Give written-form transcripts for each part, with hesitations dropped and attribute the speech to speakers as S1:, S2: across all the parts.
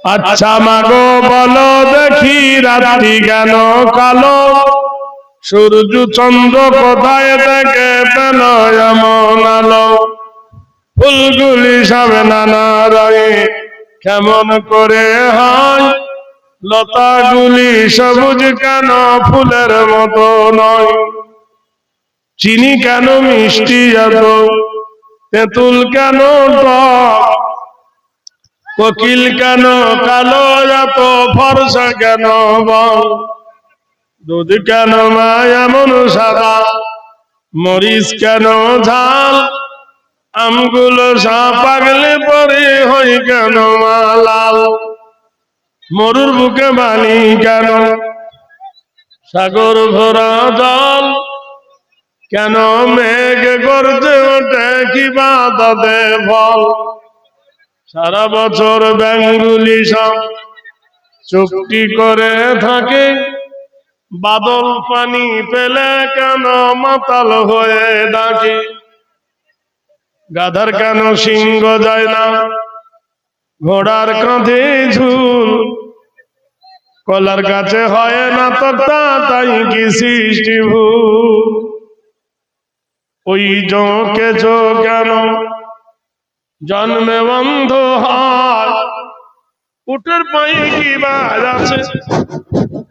S1: আচ্ছা মাগো বলো দেখি রাত্রি কেন কালো, সূর্য চন্দ্র কোথায় থেকে পেল এমন আলো, ফুলগুলি সব নানা রঙে কেমন করে হয়, লতাগুলি সবুজ কেন ফুলের মতো নয়, চিনি কেন মিষ্টি এত, তেঁতুল কেন টক, কোকিল কেন কালো এত ফর্সা কেন বল, দুধ কেন মা এমন সাদা, মরিচ কেন ঝাল, আমগুলো সব পাগলে পরে হয় কেন মা লাল, মরুর বুকে বালি কেন সাগর ভরা জল, কেন মেঘ গর্জে ওঠে কি বাধা ফল, সারা বছর ব্যাঙগুলি সব চুপটি করে থাকে, বাদল পানি পেলে কেন মাতাল হয়ে ডাকে, গাধার কেন সিংহ যায় না, ঘোড়ার কাঁধে ঝুল, কলার গাছে হয় না তক্তা তাই কি সৃষ্টি ভুল, ওই জোঁকে জো কেন জন্মে বন্ধ হয়, উটের পায়ে কি বাজ আছে।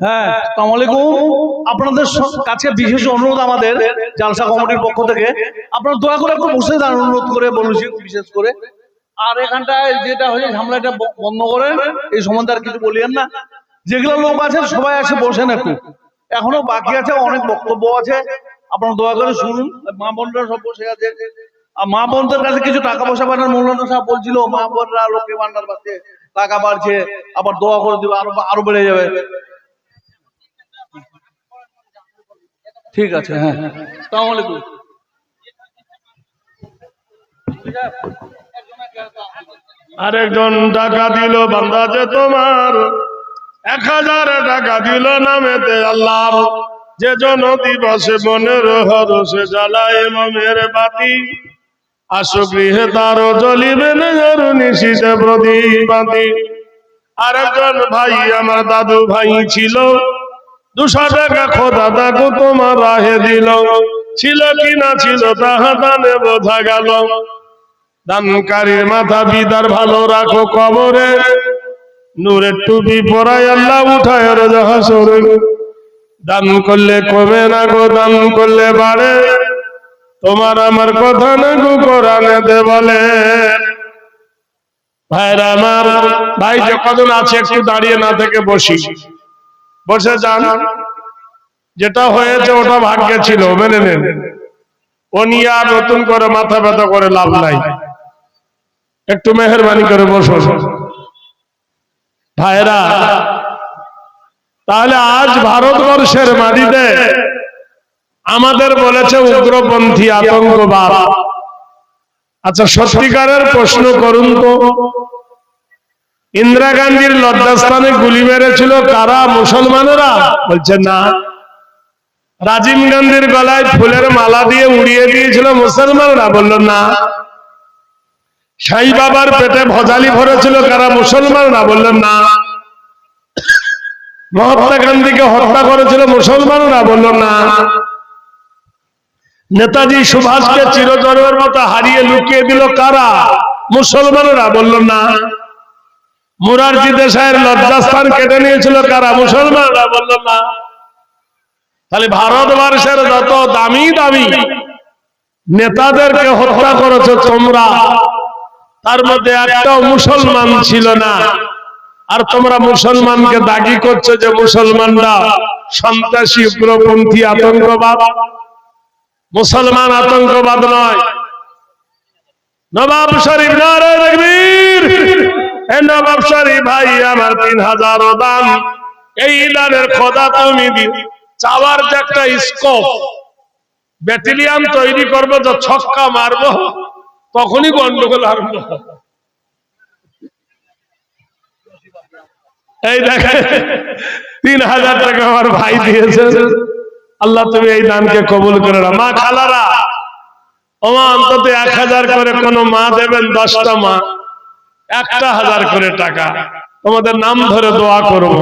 S2: হ্যাঁ, আসসালামু আলাইকুম। আপনাদের কাছে বিশেষ অনুরোধ আমাদের জালসা কমিটির পক্ষ থেকে, আপনারা দয়া করে একটু বসে যান, অনুরোধ করে বলছি বিশেষ করে। আর এখানটায় যেটা হয়েছে ঝামেলাটা বন্ধ করেন, এই সম্বন্ধে আর কিছু বলিয়েন না। যেগুলো লোক আছে সবাই এসে বসেন একটু, এখনো বাকি আছে, অনেক বক্তব্য আছে, আপনারা দয়া করে শুনুন। মা বোনরা সব বসে আছে, আর মা বোনদের কাছে কিছু টাকা পয়সা পাঠানোর মৌলানা সাহেব বলছিল মা বোনরা লোকে ভান্ডার পাচ্ছে, টাকা বাড়ছে, আবার দোয়া করে দিবে, আরো বেড়ে যাবে। ঠিক আছে, হ্যাঁ, আসসালামু আলাইকুম।
S1: আরেকজন টাকা দিল বান্দা যে তোমার, 1000 টাকা দিল নামেতে আল্লাহ, যে জন দিবসে মনের হরসে জ্বালায় মমের বাতি, আসো গৃহে তারও জ্বলিবে নজর নিশিতে প্রদীপাতি। আরেকজন ভাই আমার দাদু ভাই ছিল, 200 টাকা খোদা দেখো তোমার রাহে দিল, ছিল কি না ছিল তাহা দানে বোঝা গেল, দানকারীর মাথা বিদার ভালো রাখো কবরে, নূরের টুপি পরাই আল্লাহ উঠায় হাসরে, দান করলে কমে না গো দান করলে বাড়ে, তোমার আমার কথা না গো কোরআনেতে বলে। ভাইরা আমার, ভাই যে কজন আছে একটু দাঁড়িয়ে না থেকে বসে যান, যেটা হয়েছে ওটা ভাগ্যে ছিল, মেনে নেন, ও নিয়ে আর নতুন করে মাথা ব্যথা করে লাভ নাই, একটু মেহেরবানি করে বসো ভাইরা। তাহলে আজ ভারতবর্ষের মাটিতে আমাদের বলেছে উগ্রপন্থী আতঙ্কবাদ। আচ্ছা সত্যিকারের প্রশ্ন করুন তো, ইন্দিরা গান্ধীর লজ্জাস্থানে গুলি মেরেছিল কারা? মুসলমানেরা? বলছে না। রাজীব গান্ধীর গলায় ফুলের মালা দিয়ে উড়িয়ে দিয়েছিল মুসলমানরা? বলল না। সাই বাবার পেটে ভজালি ভরেছিল কারা? মুসলমানরা? বলল না। মহাত্মা গান্ধীকে হত্যা করেছিল মুসলমানরা? বলল না। নেতাজি সুভাষকে চিরজন্মের মতো হারিয়ে লুকিয়ে দিল কারা? মুসলমানরা? বলল না। মুরারজি দেশাইয়ের লজ্জাস্থান কেটে নিয়েছিল কারা? মুসলমানরা? বলল না। তাহলে ভারতবর্ষের যত দামি দামি নেতাদেরকে হত্যা করেছ তোমরা, তার মধ্যে একটাও মুসলমান ছিল না। আর তোমরা মুসলমানকে দাগি করছো যে মুসলমানরা সন্ত্রাসী উগ্রপন্থী আতঙ্কবাদ। মুসলমান আতঙ্কবাদ নয়। নবাব শরীফ নারে তাকবীর। এই নবাব শরীফ ভাই আমার 3000 দান, এই দানের খোদা তুমি দিও। চাওয়ার যে একটা স্কোপ, ব্যাটালিয়ান তৈরি করবো, যে ছক্কা মারবো তখনই গন্ডগোল আরম্ভ হবে। এই দেখে 3000 টাকা আমার ভাই দিয়েছে, আল্লাহ তুমি এই দানকে কবুল করে না। মা খালারা, ও মা, অন্তত 1000 করে কোন মা দেবেন, 10টা মা 1000 করে টাকা, তোমাদের নাম ধরে দোয়া করব,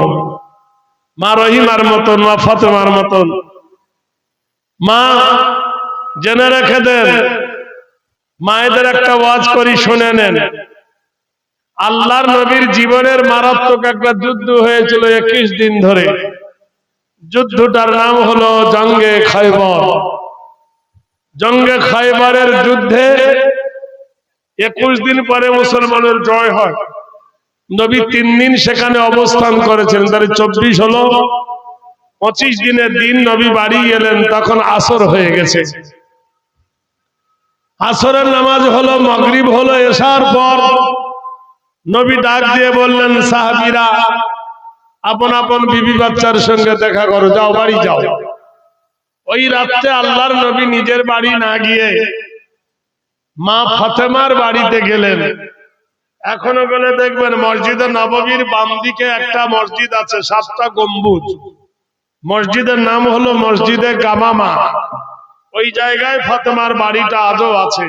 S1: মা রহিমার মতন, মা ফাতেমার মতন। মা জেনে রেখে দেন, মায়েদের একটা ওয়াজ করি, শুনে নেন। আল্লাহর নবীর জীবনের মারাত্মক একটা যুদ্ধ হয়েছিল 21 দিন ধরে। যুদ্ধটার নাম হলো জঙ্গে খায়বার। জঙ্গে খায়বারের যুদ্ধে 21 দিন পরে মুসলমানের জয় হয়। নবী 3 দিন সেখানে অবস্থান করেছিলেন, তাহলে 24 হলো। 25 দিনের দিন নবী বাড়ি এলেন, তখন আসর হয়ে গেছে। আসরের নামাজ হলো, মাগরিব হলো, এশার পর নবী ডাক দিয়ে বললেন, সাহাবীরা আপন আপন বিবি বাচ্চার সঙ্গে দেখা করো, যাও বাড়ি যাও। ওই রাতে আল্লাহর নবী নিজের বাড়ি না গিয়ে মা ফাতেমার বাড়িতে গেলেন। এখনো গেলে দেখবেন মসজিদে নববীর বাম দিকে একটা মসজিদ আছে, 7টা গম্বুজ। মসজিদের নাম হলো মসজিদে গামামা। ওই জায়গায় ফাতেমার বাড়িটা আজও আছে।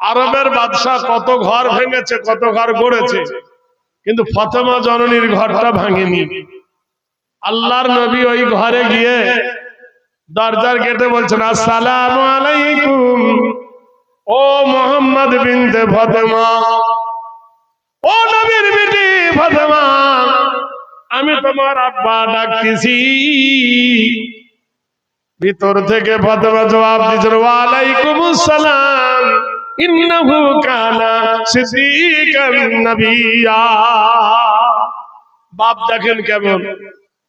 S1: আরবের বাদশা কত ঘর ভেঙেছে, কত ঘর গড়েছে, কিন্তু ফাতেমা জননীর ঘরটা ভাঙেনি। আল্লাহর নবী ওই ঘরে গিয়ে দরজার গেটে বলছেন, আসসালামু আলাইকুম ও মোহাম্মদ বিনতে ফাতেমা, ও নবীর বিটি ফাতেমা, আমি তোমার আব্বা ডাকতেছি। ভিতর থেকে ফাতেমা জবাব দিয়েছেন, ওয়ালাইকুমুস সালাম, ইন্নাহু কানা সিদ্দিকান নবিয়্যা। বাপ দেখেন কেমন,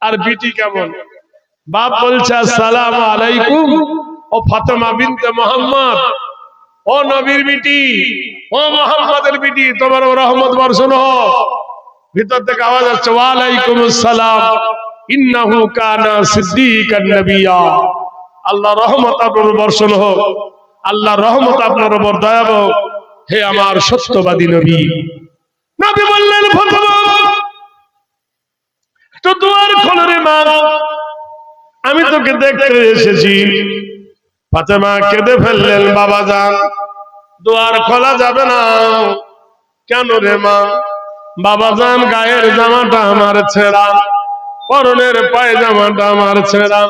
S1: আর বিটি কেমন। বাপ বলছে, আসসালামু আলাইকুম ও ফাতেমা বিনতে মুহাম্মদ, ও নবীর বিটি, ও মুহাম্মাদের বিটি, তোমার রহমত বর্ষণ হোক। ভিতর থেকে আওয়াজ আসছে, ওয়ালাইকুমুস সালাম, ইন্নাহু কানা সিদ্দিকান নবিয়্যা। আল্লাহ রহমত আপনার বর্ষণ হোক, আল্লাহ রহমত আপনার উপর দয়াবহ, হে আমার সত্যবাদী নবী। নবী বললেন, ফাতেমা তো দুয়ার খোলো রে মা, আমি তোকে দেখতে এসেছি। ফাতেমা কেঁদে ফেললেন, বাবা যান, দুয়ার খোলা যাবে না। কেন রে মা? বাবা যান, গায়ের জামাটা আমার ছেঁড়া, পরনের পায়জামাটা আমার ছেঁড়া,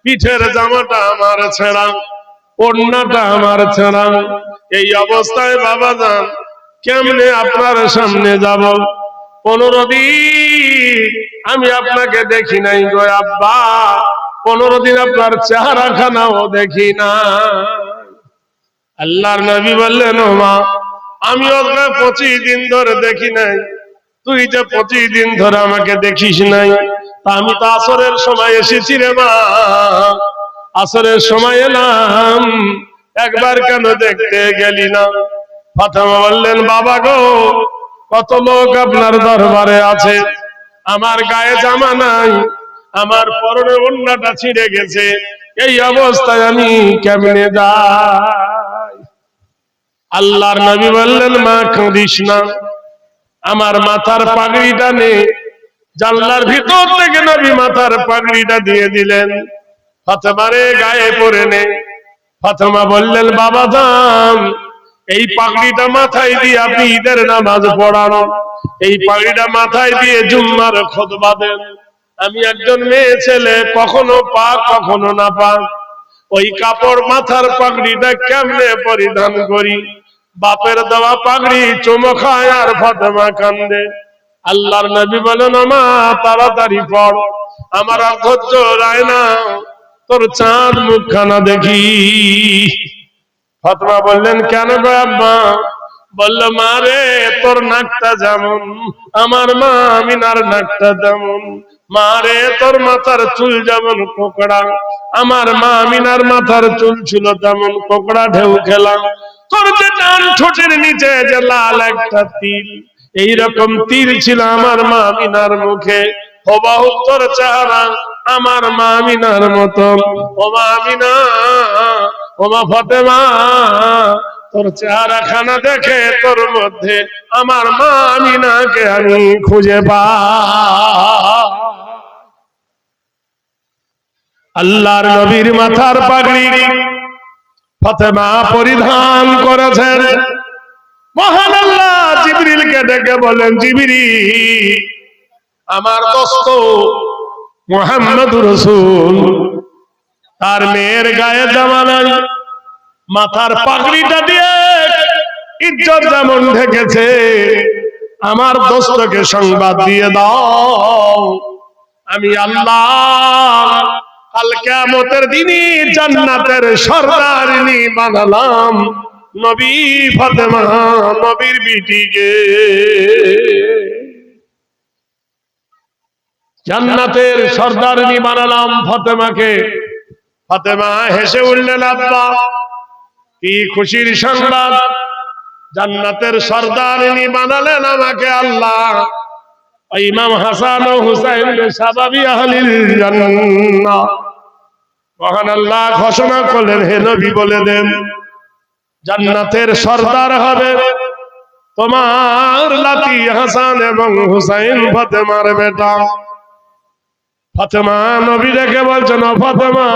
S1: পিঠের জামাটা আমার ছেঁড়া, ওড়নাটা আমার ছেঁড়া। এই অবস্থায় বাবা যান কেমনে আপনার সামনে যাব? 15 দিন আমি আপনাকে দেখি নাই গো আব্বা, 15 দিন আপনার চেহারা খানাও দেখি না। আল্লাহর নবী বললেন, ও মা, আমি ওকে 25 দিন ধরে দেখি নাই, তুই যে 25 দিন ধরে আমাকে দেখিস নাই, তা আমি তো আসরের সময় এসেছি রে মা, আসরের সময় এলাম, একবার কেন দেখতে গেলি না? ফাতেমা বললেন, বাবা গো, কত লোক আপনার দরবারে আছে, আমার গায়ে জামা নাই, আমার পরনে ওড়নাটা ছিঁড়ে গেছে, এই অবস্থায় আমি কেমনে যাই? আল্লাহর নবী বললেন, মা কাঁদিস না, আমার মাথার পাগড়িটা নে। জানলার ভিতর থেকে নবী মাথার পাগড়িটা দিয়ে দিলেন, ফাতেমারে গায়ে পরে নে। ফাতেমা বললেন, বাবা যান, এই পাগড়িটা মাথায় দিয়ে আপনি ঈদের নামাজ পড়ানো, এই পাগড়িটা মাথায় দিয়ে জুম্মার খুতবা দেন। আমি একজন মেয়ে ছেলে, কখনো পাক কখনো না পাক, ওই কাপড় মাথার পাগড়িটা কেমনে পরিধান করি? বাপের দেওয়া পাগড়ি চুমো খায় আর ফাতেমা কান্দে। আল্লাহর নবী বলেন, মা তাড়াতাড়ি পড়, আমার আর ধৈর্য রায় না, তোর চাঁদ মুখখানা দেখি। ফাতেমা বললেন, কেন গো আব্বা? বলল, মা রে, তোর নাকটা যেমন আমার মা আমিনার নাকটা তেমন, মা রে, তোর মাথার চুল যেমন কোকড়া, আমার মা আমিনার মাথার চুল ছিল তেমন কোকড়া ঢেউ খেলাম। তোর যে ডান ঠোঁটের নিচে যে লাল একটা তিল, এইরকম তিল ছিল আমার মা আমিনার মুখে, হুবহু তোর চেহারা আমার মা আমিনার মতো। ও মা আমিনা, ও মা ফাতেমা, তোর চেহারা খানা দেখে তোর মধ্যে আমার মা আমিনাকে আমি খুঁজে পাই। আল্লাহর নবীর মাথার পাগড়ি ফাতেমা পরিধান করেছেন। মহান আল্লাহ জিবরিলকে ডেকে বলেন, জিবরিল, আমার দোস্ত মুহাম্মদুর রাসূল, তার মেয়ের গায়ে জামা নাই, মাথার পাগড়িটা দিয়ে ইজ্জত যেমন ঢেকেছে, আমার দোস্তকে সংবাদ দিয়ে দাও, আমি আল্লাহ কাল কিয়ামতের দিনে জান্নাতের সরদারিনী বানালাম নবী ফাতেমা, নবীর বিটিকে। জান্নাতের সরদারিনী বানালাম ফাতেমাকে। ফাতেমা হেসে উঠলেন, আব্বা কি খুশির সংবাদ, জান্নাতের সরদারিনী বানালেন আমাকে আল্লাহ। ইমাম হাসান ও হুসাইন সাবাবি আহলিল জান্নাহ। মহান আল্লাহ ঘোষণা করলেন, হে নবী বলে দেন, জান্নাতের সরদার হবে তোমার লাতি হাসান এবং হুসাইন, ফাতেমার বেটা। ফাতেমা নবী দেখে বলছেন, ও ফাতেমা,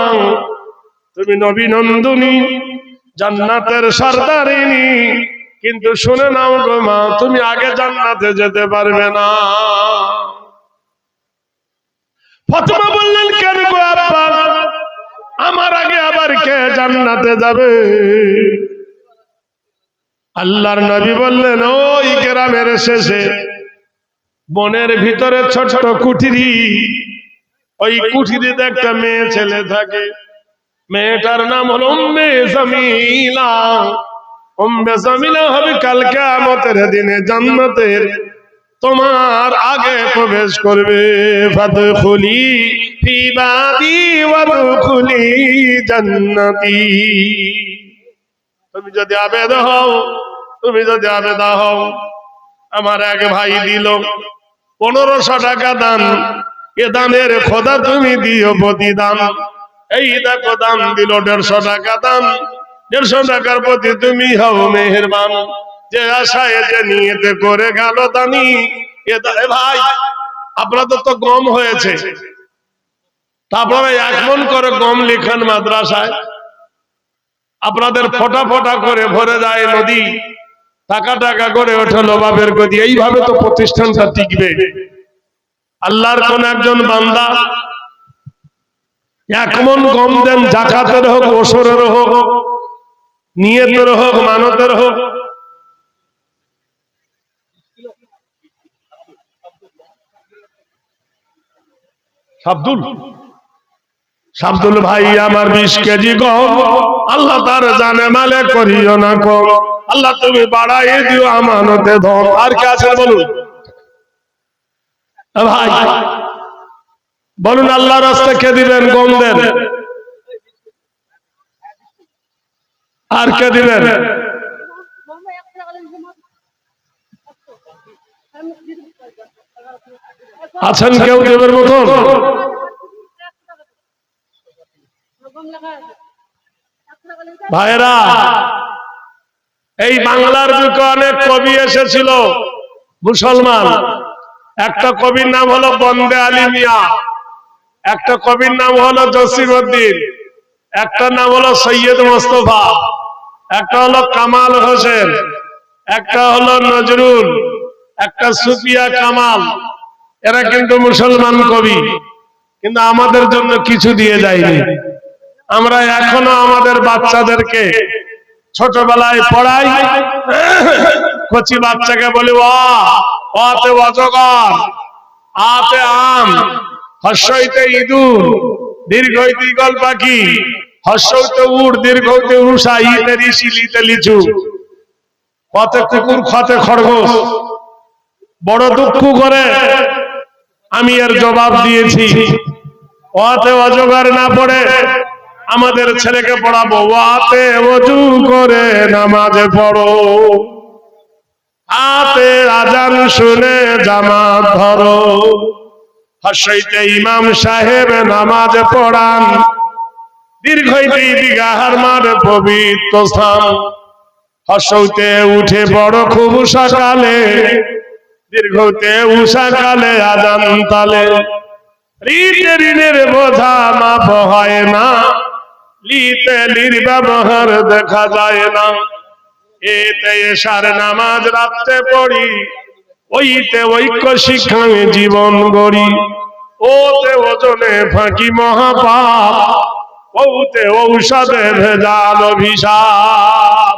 S1: তুমি নবী নন্দিনী, জান্নাতের সরদারিনী, কিন্তু শুনে নাও গো মা, তুমি আগে জান্নাতে যেতে পারবে না। ফাতেমা বললেন, কেন গো আব্বা, আমার আগে আবার কে জান্নাতে যাবে? আল্লাহর নবী বললেন, ওই গ্রামের শেষে বনের ভিতরে ছোট কুঠিরি, ওই কুঠিরিতে একটা মেয়ে ছেলে থাকে, মেয়েটার নাম হলো উম্মে জামিলা। উম্মে জামিলা হবে কাল কিয়ামতের দিনে জান্নাতের তোমার আগে প্রবেশ করবে। ফাদখুলি ফি বাদি ওয়াদখুলি জান্নাতি। তুমি যদি আবেদ হও, তুমি যদি আবেদা হও, আমার এক ভাই দিল 1500 টাকা দান, এ দানের খোদা তুমি দিও প্রতিদান। এই দেখো দান দিল 150 টাকা দান, 150 টাকার প্রতি তুমি হও মেহেরবান। যে আশায় যে নিয়তে করে গেল দানি, এ ভাই আপনাদের তো গম হয়েছে, তারপরে 1 মণ করে গম লিখেন মাদ্রাসায়, আপনাদের ফোঁটা ফোঁটা করে ভরে যায় নদী, টাকা টাকা করে ওঠে বাপের গদি। এইভাবে তো প্রতিষ্ঠানটা টিকবে। আল্লাহর কোন একজন বান্দা 1 মণ গম দেন, জাকাতের হোক, ওসরের হোক, নিয়তের হোক, মানতের হোক। শাবদুল ভাই আমার 20 কেজি গম, আল্লাহ তার জানে মালে করিও না কম, আল্লাহ তুমি বাড়াইয়ে দিও আমানতে ধন। আর কে আছে বলুন ভাই, বলুন আল্লাহর রাস্তায় কে দিবেন গম দেন? আর কে দিবেন? আছেন কেউ দেবের মতন? ভাইরা, এই বাংলার বুকে অনেক কবি এসেছিল মুসলমান। একটা কবির নাম হলো বন্দে আলী মিয়া, একটা কবির নাম হলো জসিমউদ্দিন, একটা নাম হলো সৈয়দ মোস্তফা, একটা হলো কামাল হোসেন, একটা হলো নজরুল, একটা সুফিয়া কামাল। এরা কিন্তু মুসলমান কবি, কিন্তু আমাদের জন্য কিছু দিয়ে যায়নি। আমরা এখনো আমাদের বাচ্চাদেরকে ছোটবেলায় পড়াই, কচি বাচ্চাকে বলি অতে অজগর, আতে আম, হর্ষইতে ইঁদুর, দীর্ঘইতে ঈগল পাখি, হর্ষইতে উট, দীর্ঘইতে উষা, ইতে ঋষি, লিতে লিচু, কতে কুকুর, খতে খরগোশ। বড় দুঃখ করে আমি এর জবাব দিয়েছি, ওয়াতে অজগর না পড়ে আমাদের ছেলেকে পড়াবো, ওয়াতে ওযু করে নামাজে পড়ো, আতে আজান শুনে জামাত ধরো, হর্ষইতে ইমাম সাহেব নামাজ পড়ান, দীর্ঘইতে ঈদগাহর মাঠ পবিত্র স্থান, হর্ষইতে উঠে বড় খুব সকালে, দীর্ঘতে উষা কালে আজান তালে, ঋণের বোঝা মাপ হয় না, লিতে লির ব্যবহার দেখা যায় না, এতে এশার নামাজ রাত্রে পড়ি, ওইতে ঐক্য শিক্ষায় জীবন গড়ি। ওতে ওজনে ফাঁকি মহাপাপ, ওতে ঔষধে ভেজাল অভিশাপ।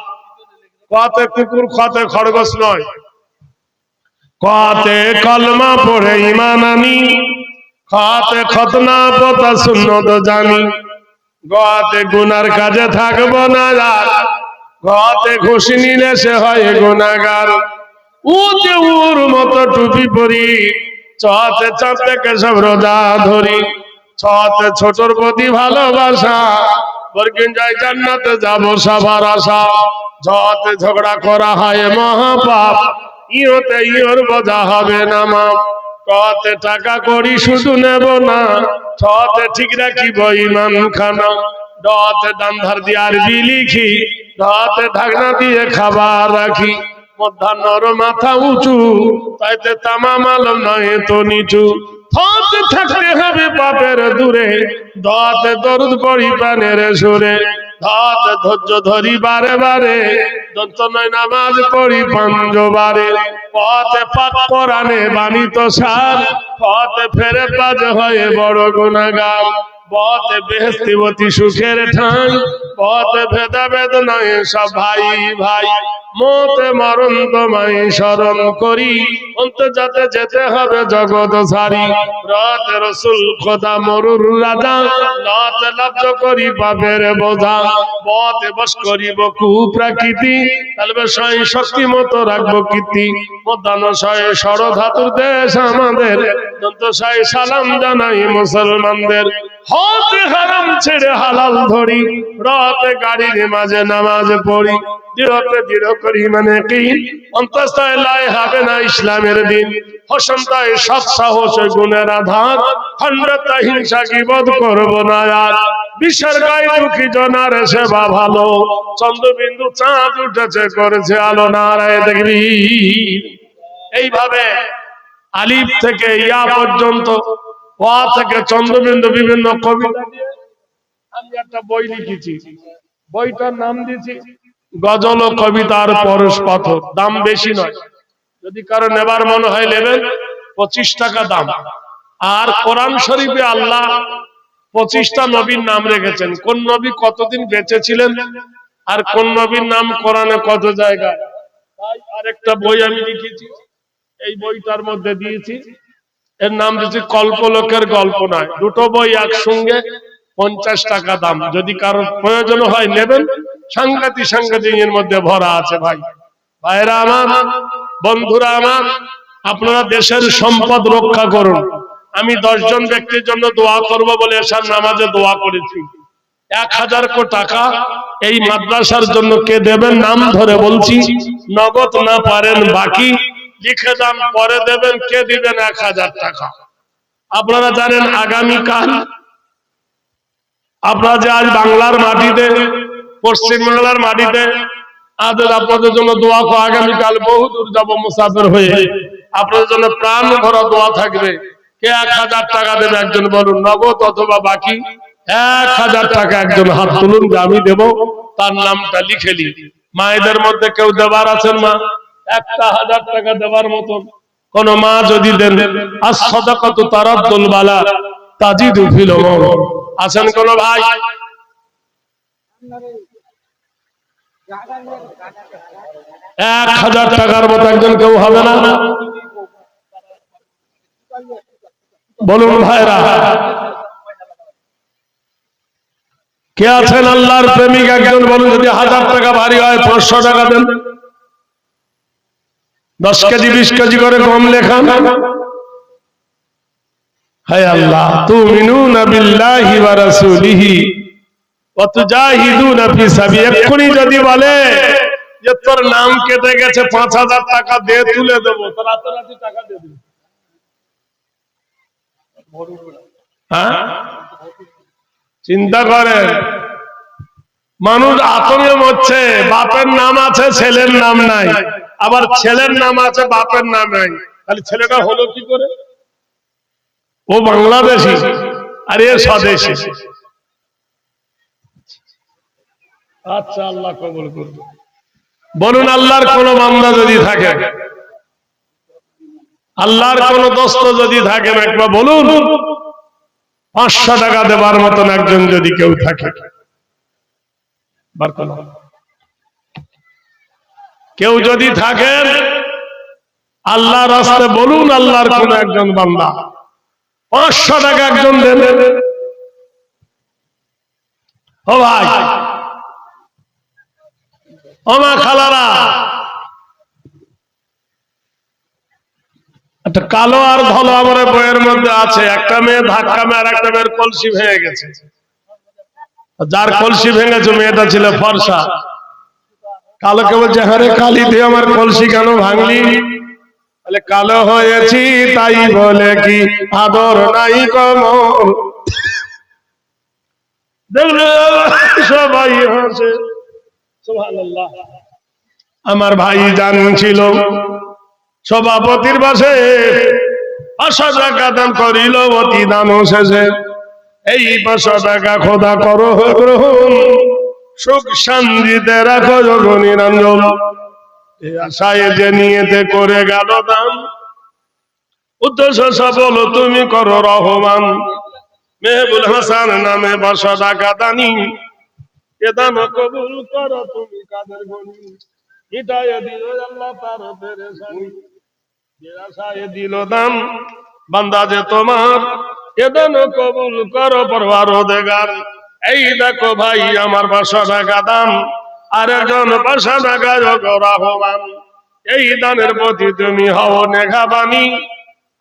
S1: কতে কুকুর কতে খরগোশ নয়, কতে কলমা পড়ে ইমান আনি, কতে খতনা পতা সুন্নত জানি। গতে গুনার কাজে থাকবো না আর, গতে ঘুষ নিলে সে হয় গুনাহগার। উতে উর মতো টুপি পরি, চতে চাঁদে কেশব রোজা ধরি। ছতে ছোটর প্রতি ভালোবাসা, বরকিন যাই জান্নাতে যাব সবার আশা। যতে ঝগড়া করা হয় মহাপাপ, ইহতে ইহর বোঝা হবে না মাপ। কতে টাকা করি শুধু নেব না, ছতে ঠিক রাখিব ইমান খানা। ডতে ডান ধার দিয়ে আরবি লিখি, ডতে ঢাকনা দিয়ে খাবার রাখি। মধ্যাহ্নর মাথা উঁচু, তাইতে তামাম আলম নয় তো নিচু। হতে থাকতে হবে পাপের দূরে, দতে দরুদ পড়ি প্রাণের সুরে। ধতে ধৈর্য ধরি বারে বারে, দন্ত নয় নামাজ পড়ি পাঞ্জবারে। পথে পাক কোরআনে বাণিত সার, পথে ফেরে কাজ হয়ে বড় গুনাহগার। পথে বেহেশতিবতী সুখের ঠাঁই, পথে ভেদাভেদ নয় সব ভাই ভাই। মতে মরণ তোমায় স্মরণ করি, অন্ত যাতে যেতে হবে জগৎ সারি। রথে রসুল খোদা মরুর রাজা, লতে লব্ধ করি পাপের বোঝা। পথে বস করিব কুপ্রাকৃতি, তালবে সয় শক্তি মতো রাখবো কীর্তি। মধ্যাহ্নশয়ে ষড়ধাতুর দেশ আমাদের, দন্তশয়ে সালাম জানাই মুসলমানদের। হতে হারাম ছেড়ে হালাল ধরি, রথে গাড়ির মাঝে নামাজ পড়ি। দৃঢ়তে দৃঢ় করি মানে কি, অন্তঃস্থলে লাই হবে না ইসলামের দিন। হসন্তায় সৎ সাহস গুণের আধার, খণ্ডতা হিংসা কিবদ করবো না আর। বিশ্বের গায়ে দুঃখী জনার সেবা ভালো, চন্দ্রবিন্দু চাঁদ উঠেছে করেছে আলো। নারায় দেখবি এইভাবে আলিফ থেকে ইয়া পর্যন্ত, ওয়া থেকে চন্দ্রবিন্দু বিভিন্ন কবিতা দিয়ে আমি একটা বই লিখেছি। বইটার নাম দিয়েছি গজল ও কবিতার পরশ পাথর। দাম বেশি নয়, যদি কারো নেবার মনে হয় নেবেন, 25 টাকা দাম। আর কোরআন শরীফে আল্লাহ 25টা নবীর নাম রেখেছেন, কোন নবী কতদিন বেঁচে ছিলেন আর কোন নবীর নাম কোরআনে কত জায়গায়। তাই আরেকটা বই আমি লিখেছি, এই বইটার মধ্যে দিয়েছি, এর নাম দিয়েছি কল্পলোকের গল্প নয়। দুটো বই একসঙ্গে 50 টাকা দাম, যদি কারোর প্রয়োজন হয় নেবেন। সাংঘাতিক সাংঘাতিক এর মধ্যে ভরা আছে। ভাই ভাইরা আমার, বন্ধুরা আমার, আপনারা দেশের সম্পদ রক্ষা করুন। আমি 10 জন ব্যক্তির জন্য দোয়া করব বলে এশার নামাজে দোয়া করেছি। 1000 কোটি টাকা এই মাদ্রাসার জন্য কে দেবেন নাম ধরে বলছি, নগদ না পারেন বাকি লিখে দাম পরে দেবেন। কে দিবেন 1000 টাকা? আপনারা জানেন আগামীকাল, আপনারা যে আজ বাংলার মাটিতে, পশ্চিম বাংলার মাটিতে, আদের আপনাদের জন্য দোয়া করো। আগামীকাল বহু দূর যাবো মুসাফির হয়ে, আপনাদের জন্য প্রাণ ভরা দোয়া থাকবে। কে 1000 টাকা দেবে একজন বলুন, নগদ অথবা বাকি? 1000 টাকা একজন হাত তুলুন যে আমি দেব, তার নামটা লিখে নি। মায়েদের মধ্যে কেউ দেবার আছেন মা? 1000 টাকা দেবার মতন কোন মা যদি দেন, আর সাদাকাতু তারাদ্দুল বালা তাজিদু ফিল উমর। আছেন কোন ভাই? 1000 টাকার মতো একজন কেউ হবে না? বলুন ভাইরা, কে আছেন আল্লাহর প্রেমিক একজন বলুন, যদি 1000 টাকা ভারী হয় 500 টাকা দেন। 10 কেজি 20 কেজি করে কম লেখান। হায় আল্লাহ, তুমিনুনা বিল্লাহি ওয়া রাসূলিহি ওয়া তুজাহিদুনা ফি সাবিলি। এক্ষুনি যদি বলে যে তোর নাম কেটে গেছে 5000 টাকা দে, তুলে দেবো, তো রাতারাতি টাকা দিয়ে দেবো। হ্যাঁ, চিন্তা করেন, মানুষ আতঙ্কে মরছে। বাপের নাম আছে, ছেলের নাম নাই, আবার ছেলের নাম আছে, বাপের নাম নাই। তাহলে ছেলেটা হলো কি করে? ও বাংলাদেশি আর এ স্বদেশী। আচ্ছা, আল্লাহ কবুল করবে। বলুন আল্লাহর কোন বান্দা যদি থাকে, আল্লাহর কোন দোস্ত যদি থাকেন, একবার বলুন 500 টাকা দেবার মতন একজন যদি কেউ থাকে, কেউ যদি থাকেন আল্লাহর রাস্তায়, বলুন আল্লাহর কোন একজন বান্দা 500 টাকা একজন দেন। ও ভাই, ও মা খালারা, একটা কালো আর ধলো আমার বইয়ের মধ্যে আছে। একটা মেয়ে ধাক্কা মেয়ে আর একটা মেয়ের কলসি ভেঙে গেছে। যার কলসি ভেঙেছে মেয়েটা ছিল ফর্সা। কালোকে বলছে, হ্যাঁ কালি দিয়ে আমার কলসি কেন ভাঙলি? বলে কালো হয়েছি তাই বলে কি আদর নাই কমল। দেখলে সবাই হাসে। সুবহানাল্লাহ। আমার ভাই জান ছিল সভাপতির বাসে 500 টাকা দান করিল অতি দান শেষে। এই 500 টাকা খোদা করো গ্রহণ, সুখ শান্তিতে রাখো যোগ নিরঞ্জন। এই আশায় যে নিয়েতে করে গেল দান, উদ্দেশ্য সফল তুমি করো রহমান। মেহবুল হাসান নামে 500 টাকা দানি, এ দান কবুল করো তুমি কাদের গনি। মিটায়ে দিও আল্লাহ তার পেরেশানি, যে আশায় দিল দান বান্দা যে তোমার, এ দান কবুল করো পরওয়ারদিগার। এই দেখো ভাই আমার 500 টাকা দান, আর একজন 500 টাকা যোগ রহমান। এই দানের প্রতি তুমি হও নেঘাবানি,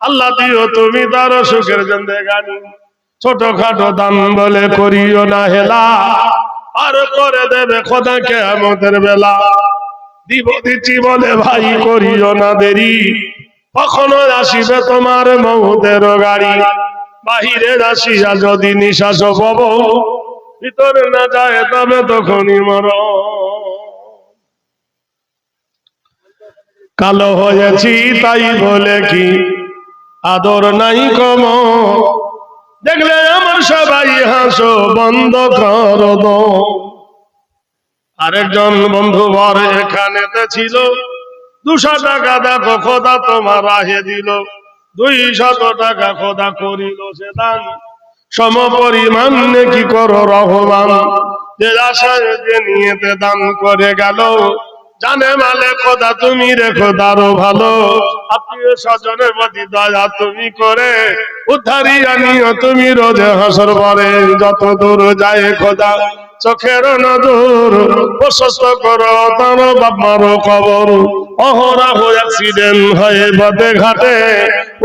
S1: আল্লাহ দিও তুমি তার সুখের জিন্দেগানি। ছোটখাটো দান বলে করিও না হেলা, আর করে দেবে খোদা কিয়ামতের বেলা। দিব দিচ্ছি বলে ভাই করিও না দেরি, কখনো আসিবে তোমার মৌতের গাড়ি। বাহিরে আসিয়া যদি নিঃশ্বাস পাব, ভিতরে না যায় তবে তখনই মর। কালো হয়েছি তাই বলে কি আদর নাই কম, দেখলে আমার সবাই হাসো বন্ধ করো দো। আরেকজন বন্ধু বর এখানেতে ছিল, 200 টাকা দেখো খোদা তোমার রাহে দিল। 200 টাকা খোদা করিল সে দান, সম পরিমাণ কি করো রহমান। যে আশায় যে নিয়েতে দান করে গেল, জানে মালে খোদা তুমি রেখো দারো ভালো। আত্মীয় স্বজনের প্রতি দয়া তুমি করে, উদ্ধারি আনিও তুমি রোজে হাসর পরে। যত দূর যায় খোদা চোখের নজর, প্রশস্ত করো তার বাপমারও কবর। অহরহ অ্যাক্সিডেন্ট হয়ে পথে ঘাটে,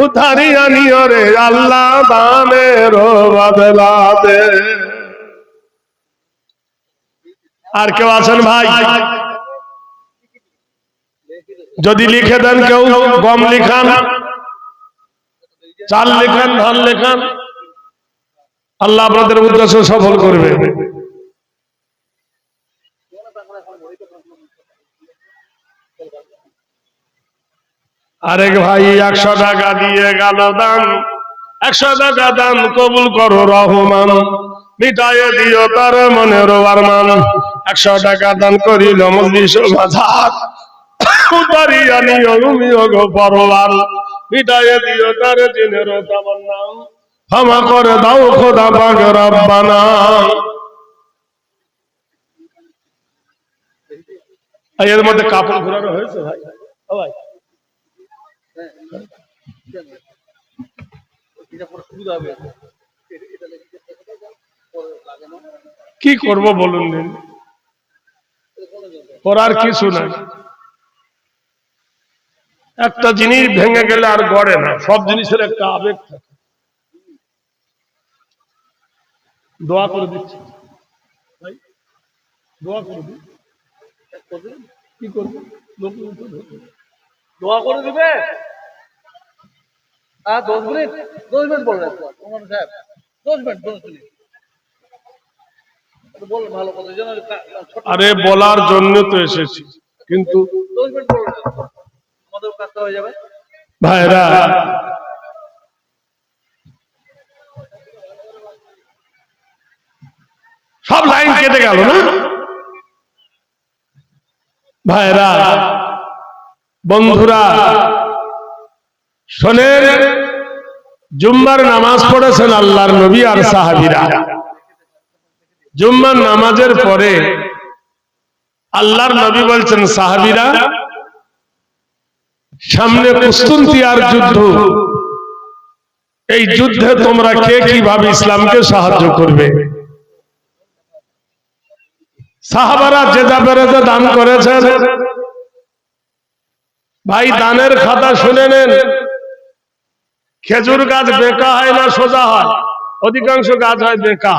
S1: উদ্ধারি আনিও রে আল্লাহ দানের বদলাতে। আর কেউ আছেন ভাই? যদি লিখে দেন কেউ, গম লিখান, চাল লিখান, ধান লিখান, আল্লাহ আপনাদের উদ্দেশ্য সফল করবে। আরেক ভাই 100 টাকা দিয়ে গেল দান, 100 টাকা দান কবুল করো রহমান। মিটায়ে দিও তার মনের আরমান। 100 টাকা দান করিল মজলিস বাজার, উদ্ধারি আনিও তুমি গো পরওয়ার। মিটায়ে দিও তার দিনের তামান্না, ক্ষমা করে দাও খোদা পাক রব্বানা। এর মধ্যে কাপড় ঘোরানো হয়েছে ভাই? ও ভাই, কি করব বলুন দিন, করার কিছু নাই। একটা জিনিস ভেঙে গেলে আর গড়ে না, সব জিনিসের একটা আবেগ থাকে। দোয়া করে দিচ্ছি ভাই, দোয়া করে দিন। কি করবে? দোয়া করে দিবে। 10 মিনিট, 10 মিনিট বললেন সাহেব, 10 মিনিট, 10 মিনিট বললেন ভালো কথা। আরে বলার জন্য তো এসেছি, কিন্তু 10 মিনিট বললেন আমাদের কাজটা হয়ে যাবে। ভাইরা, সব লাইন কেটে গেল না? ভাইরা, বন্ধুরা, শোনেন, জুম্মার নামাজ পড়েছেন আল্লাহর নবী আর সাহাবীরা। জুম্মার নামাজের পরে আল্লাহর নবী বলছেন, সাহাবীরা, সামনে কুস্তুনতিয়ার যুদ্ধ, এই যুদ্ধে তোমরা কে কিভাবে ইসলামকে সাহায্য করবে? সাহাবারা যে যা পেরেছে দান করেছেন। ভাই, দানের খাতা শুনে নেন। খেজুর গাছ বেঁকা হয় না সোজা হয়? অধিকাংশ গাছ হয় বেঁকা।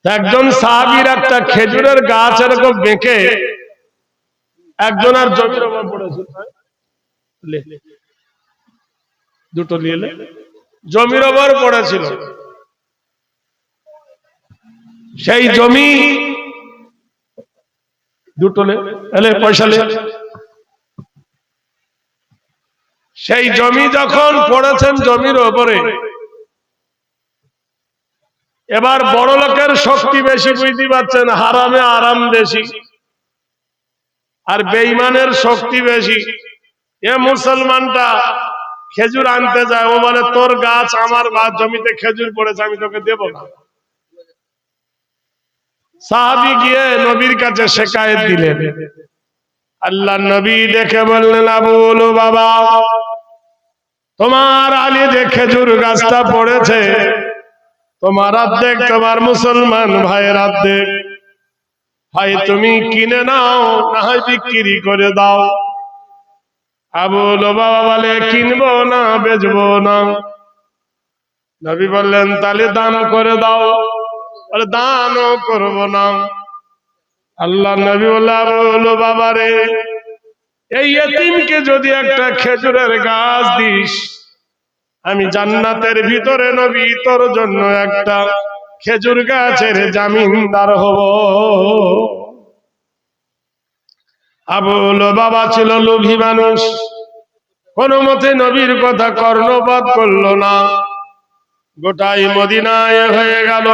S1: একজন সাহাবীর একটা খেজুরের গাছ এরকম বেঁকে একজনের জমির ওপর পড়েছিল, দুটো নিয়ে জমির ওপর পড়েছিল। সেই জমি দুটো এলে পয়সা লে, সেই জমি যখন পড়েছেন জমির ওপরে, এবার বড় লোকের শক্তি বেশি, বুঝতে পারছেন, হারামে আরাম বেশি, আর বেঈমানের শক্তি বেশি। এ মুসলমানটা খেজুর আনতে যায়, ও বলে, তোর গাছ আমার জমিতে খেজুর পড়েছে, আমি তোকে দেব না। সাহাবী গিয়ে নবীর কাছে শিকায়েত দিলেন। আল্লাহ নবী দেখে বললেন, আবু বাবা, তোমার আলী যে খেজুর গাছটা পড়েছে, তোমার অর্ধেক তোমার মুসলমান ভাইয়ের অর্ধেক, হয় তুমি কিনে নাও, না হয় বিক্রি করে দাও। আবু বাবা বলে, কিনবো না, বেচবো না। নবী বললেন, তাহলে দান করে দাও। বলে, দানও করবো না। আল্লাহ নবী বললেন, আবু বাবা রে, এই এতিমকে যদি একটা খেজুরের গাছ দিস, আমি জান্নাতের ভিতরে নবী তোর জন্য একটা খেজুর গাছের জামিনদার হব। আবু বাবা ছিল লোভী মানুষ, কোন মতে নবীর কথা কর্ণপাত করলো না। গোটাই মদিনায় হয়ে গেল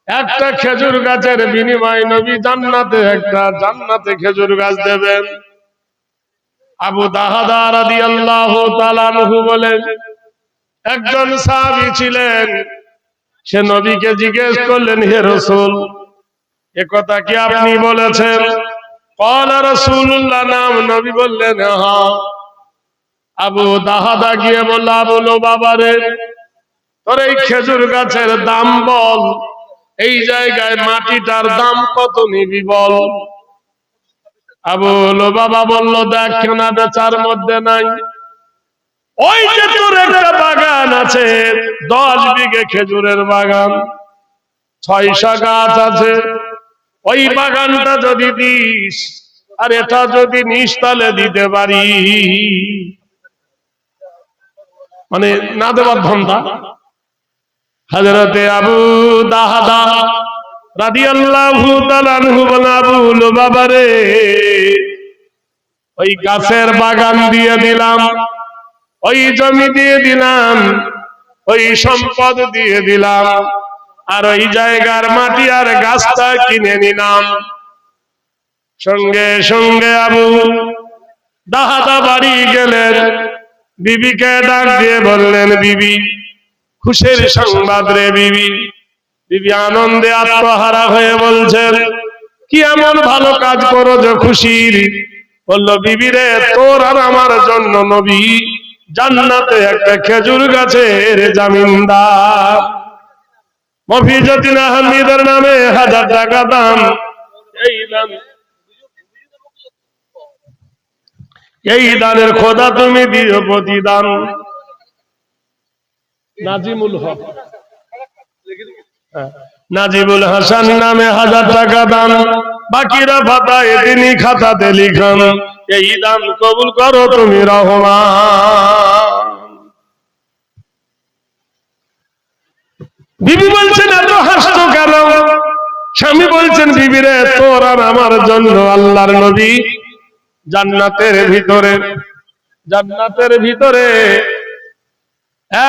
S1: একটা খেজুর গাছের বিনিময়ে নবী জান্নাতে খেজুর গাছ দেবেন। আবু দাহাদা রাদিয়াল্লাহু তাআলা আনহু বলেন, একজন সাহাবী ছিলেন, সে নবীকে জিজ্ঞেস করলেন, হে রাসূল, এ কথা কি আপনি বলেছেন? ক্বালা রাসূলুল্লাহ, নাম। নবী বললেন, হ্যাঁ। আবু দাহাদা গিয়ে বলল, আবু বাবা রে, তোর এই খেজুর গাছের দাম বল, এই জায়গায় মাটিটার দাম কত নিবি বল। আবু বাবা বলল, দেখ, কেনা বেচার মধ্যে নাই। ওই যে তোর একটা বাগান আছে, 10 বিঘে খেজুরের বাগান, 600 গাছ আছে, ওই বাগানটা যদি দিস আর এটা যদি নিস, তাহলে দিতে পারি। মানে না দেওয়ার ধান্দা। হযরতে আবু দাহাদা রাদিয়াল্লাহু তাআলা আনহু বলেন, আবু বাবা রে, ওই গাছের বাগান দিয়ে দিলাম, ওই জমি দিয়ে দিলাম, ওই সম্পদ দিয়ে দিলাম, আর ওই জায়গার মাটি আর গাছটা কিনে নিলাম। সঙ্গে সঙ্গে আবু দাহাদা বাড়ি গেলেন, বিবিকে ডাক দিয়ে বললেন, বিবি, খুশির সংবাদ রে বিবি। বিবি আনন্দে আত্মহারা হয়ে বলছেন, কি এমন ভালো কাজ করো যে খুশির? বলল, বিবি রে, তোর আর আমার জন্য নবী জান্নাতে একটা খেজুর গাছের জামিনদার। মফিজুদ্দিন আহমেদের নামে 1000 টাকা দাম। এই দানের খোদা তুমি দিও প্রতিদান। নাজিমুল হক, নাজিবুল হাসান নামে 1000 টাকা দান, বাকিরা ফাতায় তিনি খাতাতে লিখান। এই দান কবুল করো তুমি রহমান। বিবি বলছেন, এত হাসতো কেন? স্বামী বলছেন, বিবি রে, তোর আর আমার জন্য আল্লাহর নবী জান্নাতের ভিতরে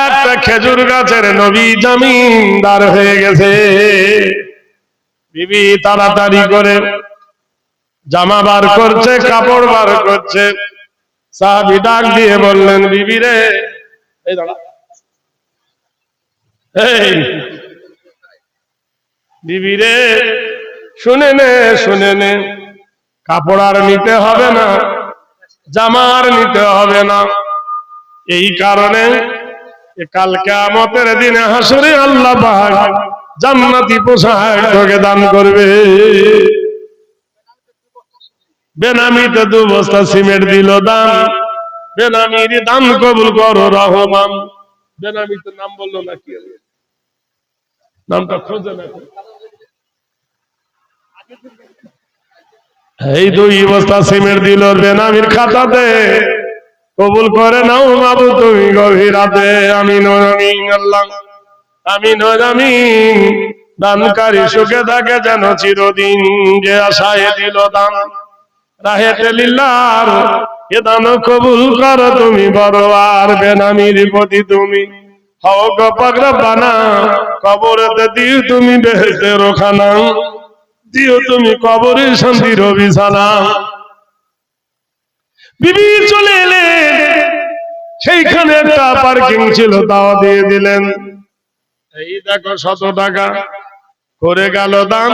S1: একটা খেজুর গাছের নবী জামিনদার হয়ে গেছে। বিবি তাড়াতাড়ি করে জামা বার করছে, কাপড় বার করছে। সাহাবী ডাক দিয়ে বললেন, বিবি রে, এই দাঁড়া, এই বিবি রে, শুনে নে, শুনে নে, কাপড় আর নিতে হবে না, জামা আর নিতে হবে না। এই কারণে কাল কিয়ামতের দিনে হাসরে আল্লাহ পাক জান্নাতি পোশাক তোকে দান করবে। বেনামিতে 2 বস্তা সিমেন্ট দিল দান, বেনামির দান কবুল করো রহমান। বেনামিতে নাম বললো না, কি নামটা খোঁজে না। এই 2 বস্তা সিমেন্ট দিল বেনামির খাতাতে, কবুল করে নাও বাবু তুমি গভীর রাতে। আমিন আমিন, আল্লাহ আমিন আমিন। দানকারী সুখে থাকে যেন চিরদিন, যে আশায় দিল দান রাহেতে লিল্লাহর, এ দান কবুল করো তুমি বড়বার। বেনামির প্রতি তুমি হও গো পাক রব্বানা, কবরেতে দিও তুমি বেহেশতের খানা, দিও তুমি কবরের শান্তির বিছানা। বিবি চলে এলেন, সেইখানে একটা পার্কিং ছিল, তাও দিয়ে দিলেন। এই দেখো 100 টাকা করে গেল দান।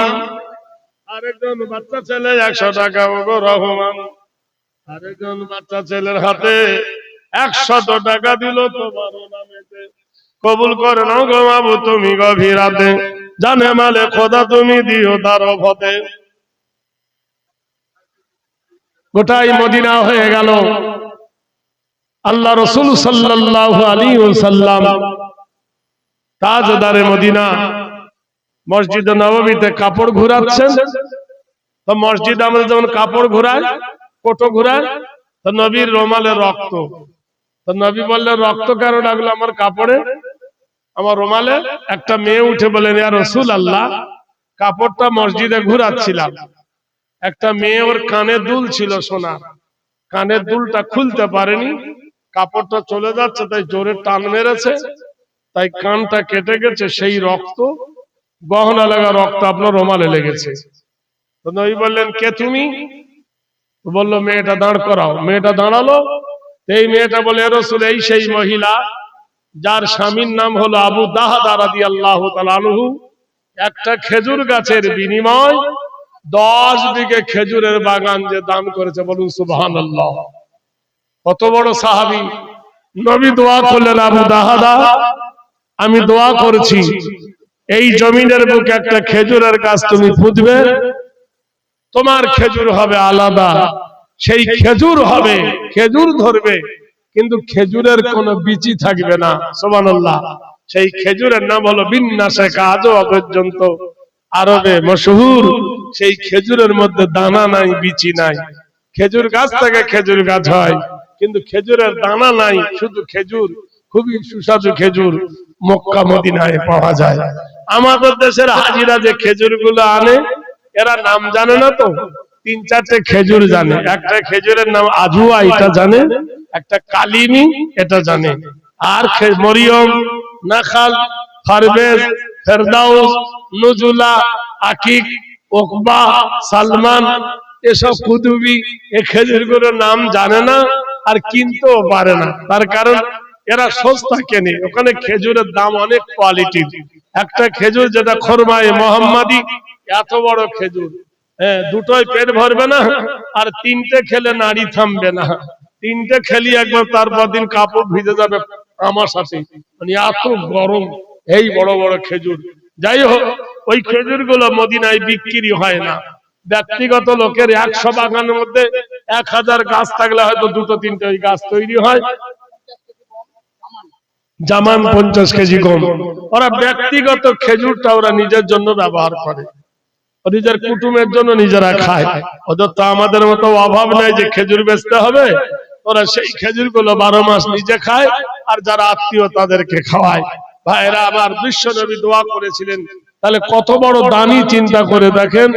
S1: আরেকজন বাচ্চা ছেলে 100 টাকা, ওগো রহমান। আরেকজন বাচ্চা ছেলের হাতে 100 টাকা দিল তোমার নামেতে, কবুল করে নাও গো বাবু তুমি গভীর রাতে। জানে মালে খোদা তুমি দিও তার ফতে। গোটাই মদিনা হয়ে গেল। আল্লাহ রাসূল সাল্লাল্লাহু আলাইহি ওয়াসাল্লাম তাজদারে মদিনা মসজিদে নববীতে কাপড় ঘোরাচ্ছেন। তো মসজিদ আমাদের যেমন কাপড় ঘোরায়, কোটো ঘোরায়, তো নবীর রুমালে রক্ত। তো নবী বললেন, রক্ত কেন লাগলো আমার কাপড়ে, আমার রুমালে? একটা মেয়ে উঠে বলেন, ইয়া রাসূলুল্লাহ, কাপড়টা মসজিদে ঘোরাচ্ছিলাম, একটা মেয়ে ওর কানে দুল ছিল সোনার, কানের দুলটা খুলতে পারেনি, কাপড়টা চলে যাচ্ছে, তাই জোরে টান মেরেছে, তাই কানটা কেটে গেছে, সেই রক্ত, গহনা লাগা রক্ত আপনার রুমালে লেগেছে। তো নবী বললেন, কে তুমি? বললো, মেয়েটা দাঁড় করাও। মেয়েটা দাঁড়ালো। এই মেয়েটা বলে, ইয়া রাসূল, এই সেই মহিলা যার স্বামীর নাম হলো আবু দাহদা রাদিয়াল্লাহু তাআলা আনহু। একটা খেজুর গাছের বিনিময় 10 বিঘে খেজুরের বাগান যে দান করেছে, বলুন সুবহানাল্লাহ। কত বড় সাহাবী। নবী দোয়া করলেন, আবু দাহদা, আমি দোয়া করছি, এই জমিনের বুকে একটা খেজুরের গাছ তুমি পুঁতবে, তোমার খেজুর হবে আলাদা, সেই খেজুর হবে, খেজুর ধরবে, কিন্তু খেজুরের কোনো বীচি থাকবে না। সুবহানাল্লাহ। সেই খেজুরের নাম হলো বিন্নাসে, আজও পর্যন্ত আরবে মশহুর। সেই খেজুরের মধ্যে দানা নাই, বীচি নাই। খেজুর গাছ থেকে খেজুর গাছ হয়, কিন্তু খেজুরের দানা নাই, শুধু খেজুর, খুবই সুস্বাদু খেজুর মক্কা মদিনায় পাওয়া যায়। আমাদের দেশের হাজিরা যে খেজুর গুলো আনে, এরা নাম জানে না, তো 3-4টে খেজুর জানে। একটা খেজুরের নাম আজুয়া, এটা জানে, একটা কালিমি, এটা জানে, আর মরিয়ম, নাখাল, ফারবেজ, ফেরদাউস, নুজুলা, আকিক, ওকবা, সালমান, এসব কুতুবি, এই খেজুরগুলোর নাম জানে না, আর কিনতেও পারে না। তার কারণ এরা সস্তা কেনে, ওখানে খেজুরের দাম অনেক কোয়ালিটির। একটা খেজুর যেটা খরমায়ে মোহাম্মদী, এত বড় খেজুর, দুটোই পেট ভরবে না, আর 3টে খেলে নাড়ি থামবে না। 3টে খেলি একবার, তারপর দিন কাপড় ভিজে যাবে আমার সাথে, মানে এত গরম এই বড় বড় খেজুর। যাই হোক, ওই খেজুর গুলো মদিনায় বিক্রি হয় না। ব্যক্তিগত লোকের 100 বাগানের মধ্যে 1000 গাছ থাকলে হয়তো 2-3টে ওই গাছ তৈরি হয়। জামান 50 কেজি কম। ওরা ব্যক্তিগত খেজুরটা ওরা নিজের জন্য ব্যবহার করে, নিজের কুটুমের জন্য নিজেরা খায়। ওদের তো আমাদের মতো অভাব নাই যে খেজুর বেচতে হবে। ওরা সেই খেজুর গুলো 12 মাস নিজে খায়, আর যারা আত্মীয় তাদেরকে খাওয়ায়। ভাইরা আমার, বিশ্ব নবী দোয়া করেছিলেন, তাহলে কত বড় দানি চিন্তা করে দেখেন।